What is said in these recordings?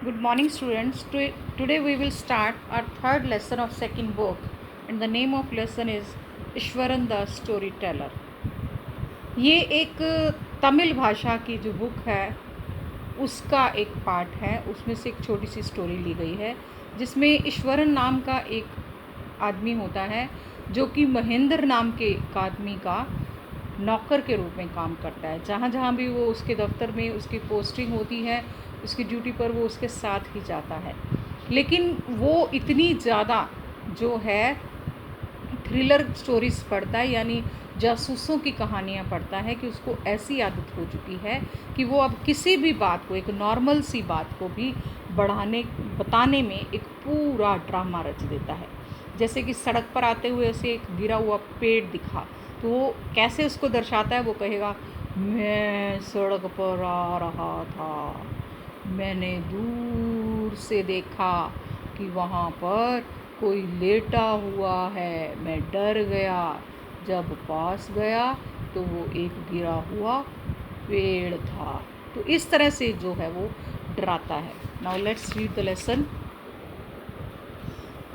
Good morning, students. Today we will start our third lesson of second book, and the name of lesson is Ishwaran the Storyteller. ये एक तमिल भाषा की जो book है उसका एक पार्ट है। उसमें से एक छोटी सी स्टोरी ली गई है जिसमें ईश्वरन नाम का एक आदमी होता है जो कि महेंद्र नाम के एक आदमी का नौकर के रूप में काम करता है। जहाँ जहाँ भी वो उसके दफ्तर में उसकी पोस्टिंग होती है, उसकी ड्यूटी पर वो उसके साथ ही जाता है। लेकिन वो इतनी ज़्यादा जो है थ्रिलर स्टोरीज़ पढ़ता है, यानी जासूसों की कहानियाँ पढ़ता है कि उसको ऐसी आदत हो चुकी है कि वो अब किसी भी बात को, एक नॉर्मल सी बात को भी बताने में एक पूरा ड्रामा रच देता है। जैसे कि सड़क पर आते हुए उसे एक गिरा हुआ पेड़ दिखा, तो वो कैसे उसको दर्शाता है, वो कहेगा मैं सड़क पर आ रहा था, मैंने दूर से देखा कि वहाँ पर कोई लेटा हुआ है, मैं डर गया, जब पास गया तो वो एक गिरा हुआ पेड़ था। तो इस तरह से जो है वो डराता है। Now let's read the lesson.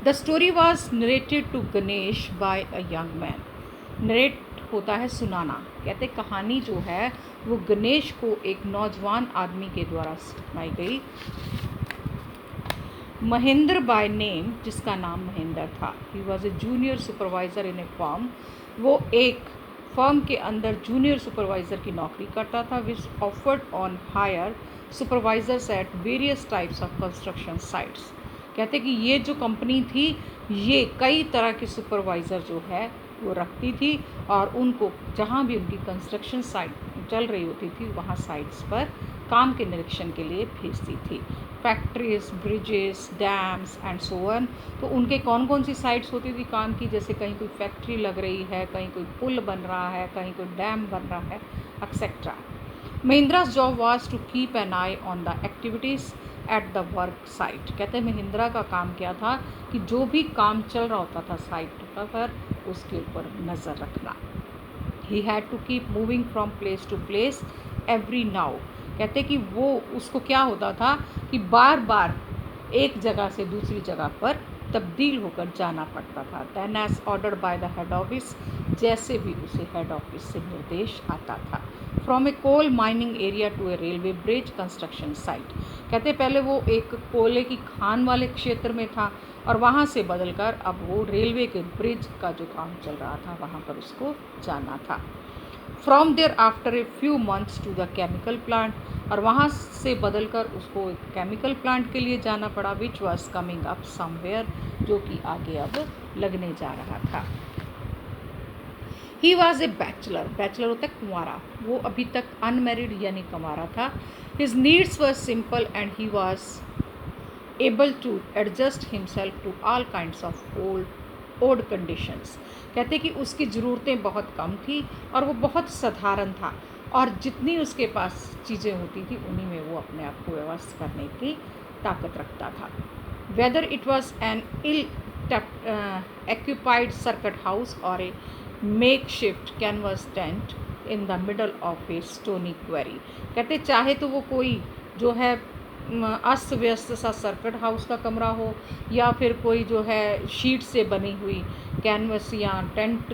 The story was narrated to Ganesh by a young man. Narrate होता है सुनाना। कहते कहानी जो है वो गणेश को एक नौजवान आदमी के द्वारा सुनाई गई। महेंद्र बाय नेम, जिसका नाम महेंद्र था। He was a junior supervisor in A firm. वो एक फर्म के अंदर जूनियर सुपरवाइज़र की नौकरी करता था। Which offered on hire supervisors at various types of construction sites. कहते कि ये जो कंपनी थी ये कई तरह के सुपरवाइज़र जो है वो रखती थी और उनको जहाँ भी उनकी कंस्ट्रक्शन साइट चल रही होती थी वहाँ साइट्स पर काम के निरीक्षण के लिए भेजती थी। Factories, bridges, dams and so on. तो उनके कौन कौन सी साइट्स होती थी काम की, जैसे कहीं कोई फैक्ट्री लग रही है, कहीं कोई पुल बन रहा है, कहीं कोई डैम बन रहा है, etcetera. Mahendra's job was to keep an eye on the activities at the work site. कहते हैं महिंद्रा का काम क्या था कि जो भी काम चल रहा होता था साइट पर उसके ऊपर नज़र रखना। He had to keep moving from place to place every now. कहते कि वो उसको क्या होता था कि बार बार एक जगह से दूसरी जगह पर तब्दील होकर जाना पड़ता था। Then as ordered by the head office, जैसे भी उसे हेड ऑफिस से निर्देश आता था। From a coal mining area to a railway bridge construction site. कहते पहले वो एक कोयले की खान वाले क्षेत्र में था और वहाँ से बदलकर अब वो रेलवे के ब्रिज का जो काम चल रहा था वहाँ पर उसको जाना था। From there after a few months to the chemical plant, और वहाँ से बदलकर उसको एक केमिकल प्लांट के लिए जाना पड़ा। Which was coming up somewhere, जो कि आगे अब लगने जा रहा था। He was a bachelor. Bachelor होता है कुंवारा। वो अभी तक अनमेरिड यानी कुंवारा था। His needs were simple and he was able to adjust himself to all kinds of old conditions. कहते कि उसकी ज़रूरतें बहुत कम थी और वो बहुत साधारण था, और जितनी उसके पास चीज़ें होती थी उन्हीं में वो अपने आप को व्यवस्थित करने की ताकत रखता था। Whether it was an ill equipped circuit house और a makeshift canvas tent in the middle of a stony quarry. कहते चाहे तो वो कोई जो है अस्त व्यस्त सा सर्किट हाउस का कमरा हो, या फिर कोई जो है शीट से बनी हुई कैनवस या टेंट,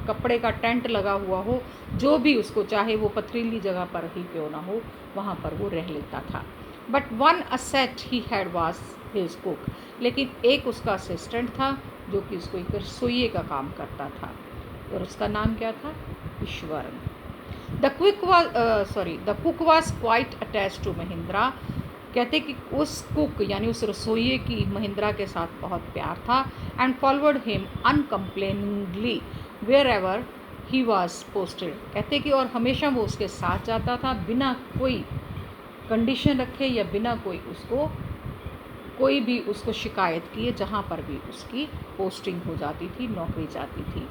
कपड़े का टेंट लगा हुआ हो, जो भी उसको चाहे वो पथरीली जगह पर ही क्यों ना हो वहाँ पर वो रह लेता था। But one asset he had was his cook. लेकिन एक उसका असिस्टेंट था जो कि उसको एक रसोइये का काम करता था, और उसका नाम क्या था? Iswaran. The cook was quite attach to Mahendra. कहते कि उस कुक यानी उस रसोइये की महिंद्रा के साथ बहुत प्यार था। And forward him uncomplainingly wherever he was posted. कहते कि और हमेशा वो उसके साथ जाता था बिना कोई कंडीशन रखे या बिना कोई भी उसको शिकायत किए, जहाँ पर भी उसकी पोस्टिंग हो जाती थी, नौकरी जाती थी।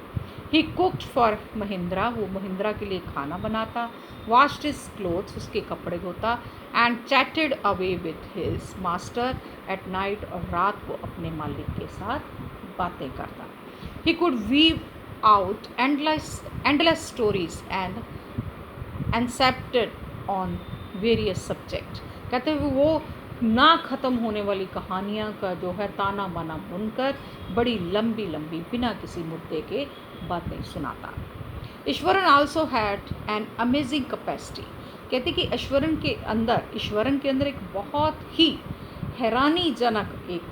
ही कुक्ड फॉर महिंद्रा। वो महिंद्रा के लिए खाना बनाता। वॉश्ड हिज क्लोथ्स, उसके कपड़े धोता। And chatted away with his master at night, और रात को अपने मालिक के साथ बातें करता। He could weave out endless stories and accepted on various subject. कहते हुए वो ना ख़त्म होने वाली कहानियाँ का जो है ताना बाना बुनकर बड़ी लंबी लंबी बिना किसी मुद्दे के बातें सुनाता। Eswaran also had an amazing capacity. कहते कि ईश्वरन के अंदर एक बहुत ही हैरानीजनक एक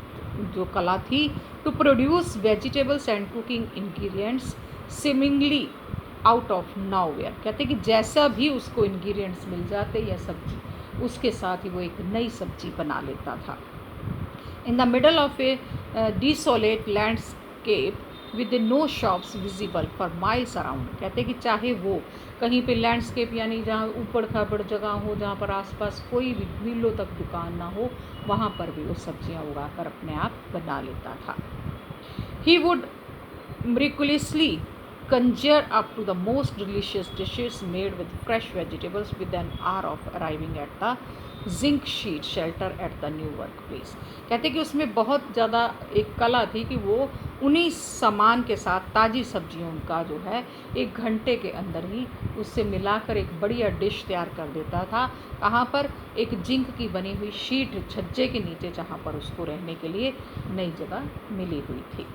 जो कला थी, to produce vegetables and cooking ingredients seemingly out of nowhere. कहते कि जैसा भी उसको इंग्रेडिएंट्स मिल जाते या सब्जी, उसके साथ ही वो एक नई सब्जी बना लेता था। In the middle of a desolate landscape with no shops visible for miles around. कहते कि चाहे वो कहीं पे लैंडस्केप यानी जहाँ ऊबड़ खाबड़ जगह हो, जहाँ पर आसपास कोई भी मीलों तक दुकान ना हो, वहाँ पर भी वो सब्जियाँ उगाकर अपने आप बना लेता था। He would miraculously conjure up to the most delicious dishes made with fresh vegetables with an hour of arriving at the zinc sheet shelter at the new workplace। कहते कि उसमें बहुत ज़्यादा एक कला थी कि वो उन्हीं सामान के साथ ताज़ी सब्जियों का जो है 1 घंटे के अंदर ही उससे मिलाकर एक बढ़िया डिश तैयार कर देता था। कहाँ पर? एक जिंक की बनी हुई शीट छज्जे के नीचे, जहाँ पर उसको रहने के लिए नई जगह मिली हुई थी।